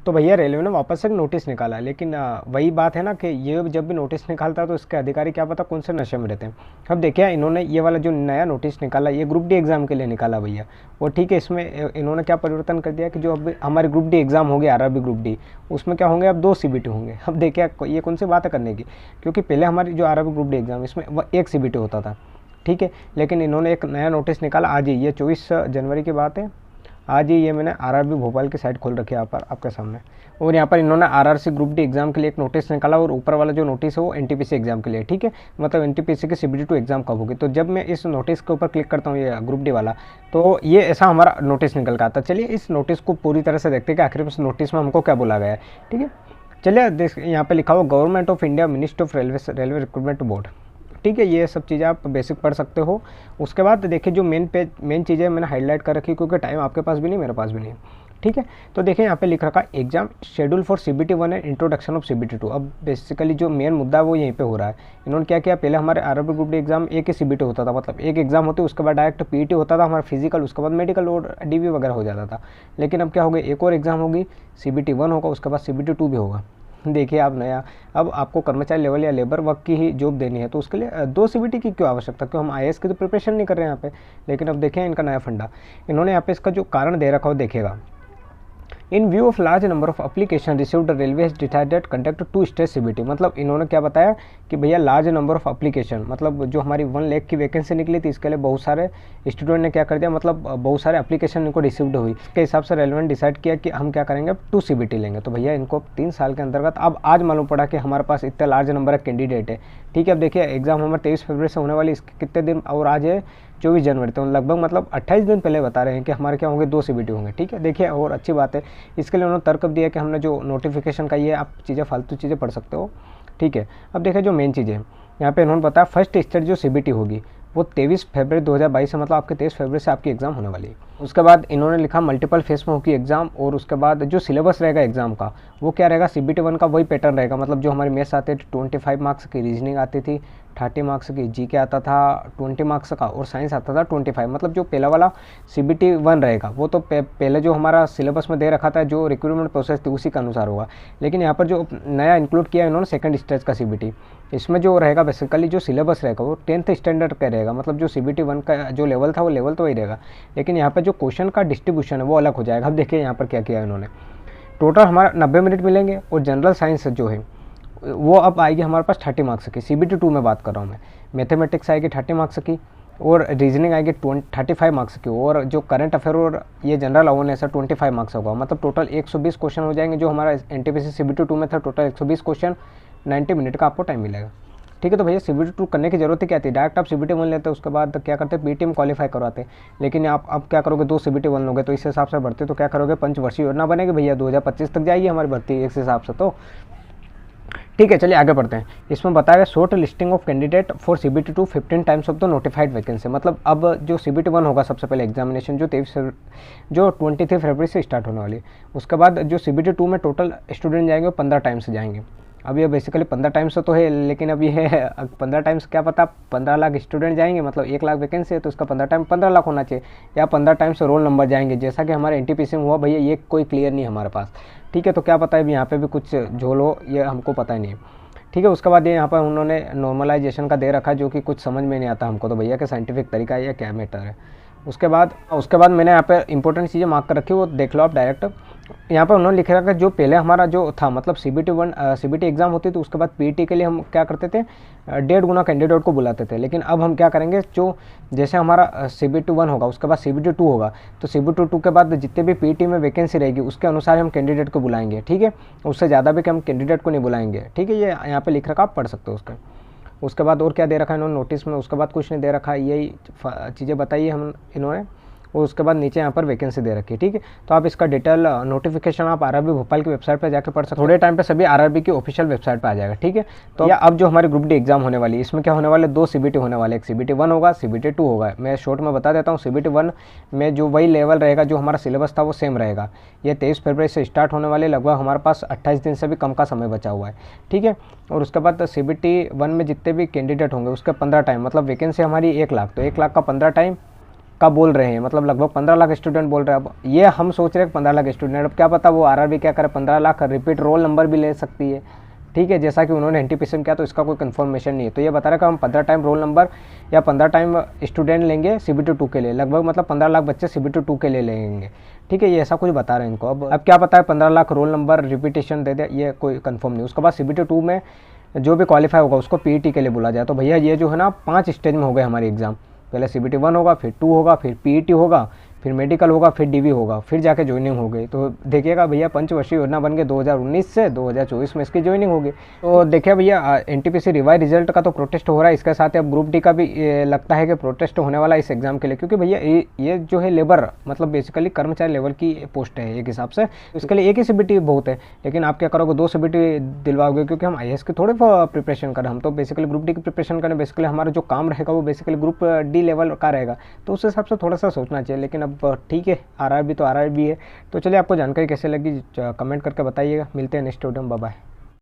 तो भैया रेलवे ने वापस से नोटिस निकाला, लेकिन वही बात है ना कि ये जब भी नोटिस निकालता है तो इसके अधिकारी क्या पता कौन से नशे में रहते हैं। अब देखिए इन्होंने ये वाला जो नया नोटिस निकाला ये ग्रुप डी एग्ज़ाम के लिए निकाला भैया। वो ठीक है, इसमें इन्होंने क्या परिवर्तन कर दिया कि जो अब हमारे ग्रुप डी एग्ज़ाम हो गया आरआरबी ग्रुप डी, उसमें क्या होंगे अब 2 सीबीटी होंगे। अब देखिए ये कौन सी बात है करने की, क्योंकि पहले हमारी जो आरआरबी ग्रुप डी एग्ज़ाम इसमें 1 सीबीटी होता था, ठीक है। लेकिन इन्होंने एक नया नोटिस निकाला आज ही, ये 24 जनवरी की बात है, आज ही ये मैंने आरआरबी भोपाल की साइट खोल रखी है यहाँ पर आपके सामने। और यहाँ पर इन्होंने आरआरसी ग्रुप डी एग्जाम के लिए एक नोटिस निकाला, और ऊपर वाला जो नोटिस है वो एनटीपीसी एग्जाम के लिए, ठीक है। मतलब एनटीपीसी की सीबीटी 2 एग्जाम कब होगी। तो जब मैं इस नोटिस के ऊपर क्लिक करता हूँ ये ग्रुप डी वाला, तो ये ऐसा हमारा नोटिस निकल कर आता है। चलिए इस नोटिस को पूरी तरह से देखते हैं कि आखिर में इस नोटिस में हमको क्या बोला गया है, ठीक है। चलिए यहाँ पे लिखा हुआ government of India ministry of railway recruitment board, ठीक है। ये सब चीज़ें आप बेसिक पढ़ सकते हो। उसके बाद देखिए जो मेन चीज़ें मैंने हाईलाइट कर रखी, क्योंकि टाइम आपके पास भी नहीं मेरे पास भी नहीं, ठीक है। तो देखिए यहाँ पे लिख रखा exam schedule for CBT 1 and introduction of CBT 2। अब बेसिकली जो मेन मुद्दा है वो यहीं पे हो रहा है। इन्होंने क्या किया, पहले हमारे आरआरबी ग्रुप डी एग्जाम एक ही सीबीटी होता था, मतलब एक एग्जाम होती उसके बाद डायरेक्ट पीईटी होता था हमारा फिजिकल, उसके बाद मेडिकल और डीवी वगैरह हो जाता था। लेकिन अब क्या हो गया, एक और एग्जाम होगी, सीबीटी 1 होगा, उसके बाद सीबीटी 2 भी होगा। देखिए आप नया, अब आपको कर्मचारी लेवल या लेबर वर्क की ही जॉब देनी है, तो उसके लिए 2 सीबीटी की क्यों आवश्यकता, क्यों हम आईएएस की तो प्रिपरेशन नहीं कर रहे हैं यहाँ पे। लेकिन अब देखें इनका नया फंडा, इन्होंने यहाँ पे इसका जो कारण दे रखा हो देखिएगा, इन view of large number of application received railway has decided conduct 2 stage CBT. मतलब इन्होंने क्या बताया कि भैया लार्ज नंबर ऑफ अप्लीकेशन, मतलब जो हमारी 1 लाख की वैकेंसी निकली थी इसके लिए बहुत सारे स्टूडेंट ने क्या कर दिया, मतलब बहुत सारे एप्लीकेशन इनको रिसीव्ड हुई। इसके हिसाब से रेलवे ने डिसाइड किया कि हम क्या करेंगे, 2 सीबीटी लेंगे। तो भैया इनको 3 साल के अंतर्गत अब आज मालूम पड़ा कि हमारे पास इतना लार्ज नंबर ऑफ कैंडिडेट है, ठीक है। अब देखिए एग्जाम हमारे 23 फरवरी से होने वाली, इसके कितने दिन और आज है 24 जनवरी, तो लगभग मतलब 28 दिन पहले बता रहे हैं कि हमारे क्या होंगे 2 सीबीटी होंगे, ठीक है। देखिए और अच्छी बात है, इसके लिए उन्होंने तर्क दिया कि हमने जो नोटिफिकेशन का ये आप चीज़ें फालतू चीज़ें पढ़ सकते हो, ठीक है। अब देखिए जो मेन चीज़ें यहाँ पे इन्होंने बताया, फर्स्ट स्टेज जो सीबीटी होगी वो 23 फरवरी 2022 से, मतलब आपके 23 फरवरी से आपकी एग्ज़ाम होने वाली है। उसके बाद इन्होंने लिखा मल्टीपल फेस में होगी एग्जाम, और उसके बाद जो सिलेबस रहेगा एग्जाम का वो क्या रहेगा, सीबीटी 1 का वही पैटर्न रहेगा। मतलब जो हमारे मैथ्स आते थे 25 मार्क्स की, रीजनिंग आती थी 30 मार्क्स की, जीके आता था 20 मार्क्स का, और साइंस आता था 25। मतलब जो पहला वाला सीबीटी 1 रहेगा वो तो पहले जो हमारा सिलेबस में दे रखा था, जो रिक्रूटमेंट प्रोसेस थी उसी के अनुसार होगा। लेकिन यहाँ पर जो नया इंक्लूड किया इन्होंने सेकंड स्टेज का सीबीटी, इसमें जो रहेगा बेसिकली जो सिलेबस रहेगा वो 10th स्टैंडर्ड का रहेगा। मतलब जो सीबीटी 1 का जो लेवल था वो लेवल तो वही रहेगा, लेकिन यहाँ पर जो क्वेश्चन का डिस्ट्रीब्यूशन है वो अलग हो जाएगा। अब देखिए यहाँ पर क्या किया इन्होंने, टोटल हमारा 90 मिनट मिलेंगे, और जनरल साइंस जो है वो अब आएगी हमारे पास 30 मार्क्स की, सीबीटी 2 में बात कर रहा हूँ मैं। मैथमेटिक्स आएगी 30 मार्क्स की, और रीजनिंग आएगी 35 मार्क्स की, और जो करंट अफेयर और ये जनरल अवेयरनेस है 25 मार्क्स होगा। मतलब टोटल 120 क्वेश्चन हो जाएंगे। जो हमारा एनटीपीसी सीबीटी 2 में था टोटल 120 क्वेश्चन, 90 मिनट का आपको टाइम मिलेगा, ठीक है। तो भैया सीबीटी 2 करने की जरूरत ही क्या थी, डायरेक्ट आप सीबीटी 1 लेते हैं, उसके बाद क्या करते हैं पीटी में क्वालिफाई करवाते हैं। लेकिन आप अब क्या करोगे, 2 सीबीटी 1 लोगे तो इस हिसाब से भर्ती तो क्या करोगे, पंचवर्षीय योजना बनेगी भैया, 2025 तक जाएगी हमारी भर्ती इस हिसाब से। तो ठीक है, चलिए आगे बढ़ते हैं। इसमें बताया गया short listing of candidate for CBT 2 15 times of the notified vacancy. मतलब अब जो सीबीटी 1 होगा सबसे पहले एग्जामिनेशन जो 23 फरवरी से स्टार्ट होने वाली है, उसके बाद जो सीबीटी 2 में टोटल स्टूडेंट जाएंगे वो 15 टाइम्स से जाएंगे। अब ये बेसिकली 15 टाइम्स तो है, लेकिन अब ये 15 टाइम्स क्या पता 15 लाख स्टूडेंट जाएंगे, मतलब 1 लाख वैकेंसी है तो उसका 15 टाइम 15 लाख होना चाहिए, या 15 टाइम्स रोल नंबर जाएंगे, जैसा कि हमारे एनटीपीसी में हुआ। भैया ये कोई क्लियर नहीं है हमारे पास, ठीक है। तो क्या पता है यहाँ पे भी कुछ झोल हो, ये हमको पता ही नहीं है, ठीक है। उसके बाद ये यहाँ पर उन्होंने नॉर्मलाइजेशन का दे रखा है, जो कि कुछ समझ में नहीं आता हमको, तो भैया के साइंटिफिक तरीका है या क्या मैटर है। उसके बाद मैंने यहाँ पे इंपॉर्टेंट चीज़ें मार्क कर रखी है, वो देख लो आप डायरेक्ट। यहाँ पर उन्होंने लिखा कि जो पहले हमारा जो था, मतलब सीबीटी एग्जाम होती थी, उसके बाद पीटी के लिए हम क्या करते थे, 1.5 गुना कैंडिडेट को बुलाते थे। लेकिन अब हम क्या करेंगे, जो जैसे हमारा सीबीटी 1 होगा उसके बाद सीबीटी 2 होगा, तो सीबीटी 2 के बाद जितने भी पीटी में वैकेंसी रहेगी उसके अनुसार हम कैंडिडेट को बुलाएंगे, ठीक है। उससे ज़्यादा भी हम कैंडिडेट को नहीं बुलाएंगे, ठीक है। ये यहाँ पर लिख रखा, आप पढ़ सकते हो उसका। उसके बाद और क्या दे रखा है इन्होंने नोटिस में, उसके बाद कुछ नहीं दे रखा, यही चीज़ें बताई हम इन्होंने। और उसके बाद नीचे यहाँ पर वैकेंसी दे रखी है, ठीक है। तो आप इसका डिटेल नोटिफिकेशन आप आरआरबी भोपाल की वेबसाइट पर जाकर पढ़ सकते हो। थोड़े टाइम पे सभी आरआरबी की ऑफिशियल वेबसाइट पर आ जाएगा, ठीक है। तो या अब जो हमारी ग्रुप डी एग्जाम होने वाली है, इसमें क्या होने वाले 2 सीबीटी होने वाले, एक सीबीटी 1 होगा, सीबीटी 2 होगा। मैं शॉर्ट में बता देता हूँ, सीबीटी 1 में जो वही लेवल रहेगा, जो हमारा सिलेबस था वो सेम रहेगा। ये 23 फरवरी से स्टार्ट होने वाले, लगभग हमारे पास 28 दिन से भी कम का समय बचा हुआ है, ठीक है। और उसके बाद सीबीटी 1 में जितने भी कैंडिडेट होंगे उसके 15 टाइम, मतलब वैकेंसी हमारी 1 लाख, तो 1 लाख का 15 टाइम का बोल रहे हैं, मतलब लगभग 15 लाख स्टूडेंट बोल रहे हैं। अब ये हम सोच रहे हैं 15 लाख स्टूडेंट, अब क्या पता वो आरआरबी क्या करे, 15 लाख रिपीट रोल नंबर भी ले सकती है, ठीक है, जैसा कि उन्होंने एनटीपीसी में किया, तो इसका कोई कंफर्मेशन नहीं है। तो ये बता रहा है कि हम 15 टाइम रोल नंबर या 15 टाइम स्टूडेंट लेंगे CBT2 के लिए, लगभग मतलब 15 लाख बच्चे CBT2 के लिए लेंगे, ठीक है, ये ऐसा कुछ बता रहे हैं इनको। अब क्या पता है 15 लाख रोल नंबर रिपीटेशन दे दे, ये कोई कंफर्म नहीं। उसके बाद CBT2 में जो भी क्वालिफाई होगा उसको पीईटी के लिए बोला जाए। तो भैया ये जो है ना 5 स्टेज में हो गए हमारे एग्जाम, पहले CBT1 होगा, फिर 2 होगा, फिर पीईटी होगा, फिर मेडिकल होगा, फिर डीवी होगा, फिर जाके ज्वाइनिंग हो गई। तो देखिएगा भैया पंचवर्षीय योजना बन के 2019 से 2024 में इसकी ज्वाइनिंग होगी। तो देखिए भैया एनटीपीसी रिवाइज रिजल्ट का तो प्रोटेस्ट हो रहा है, इसके साथ ही अब ग्रुप डी का भी लगता है कि प्रोटेस्ट होने वाला है इस एग्जाम के लिए, क्योंकि भैया ये जो है लेबर मतलब बेसिकली कर्मचारी लेवल की पोस्ट है एक हिसाब से, इसके लिए एक ही CBT बहुत है। लेकिन आप क्या करोगे, 2 CBT दिलवाओगे, क्योंकि हम IAS की थोड़े प्रिपरेशन करें, हम तो बेसिकली ग्रुप डी की प्रिपरेशन करें। बेसिकली हमारा जो काम रहेगा वो बेसिकली ग्रुप डी लेवल का रहेगा, तो उस हिसाब से थोड़ा सा सोचना चाहिए। लेकिन अब ठीक है, आरआरबी तो आरआरबी है। तो चलिए आपको जानकारी कैसे लगी कमेंट करके बताइएगा। मिलते हैं नेक्स्ट वीडियो में, बाय बाय।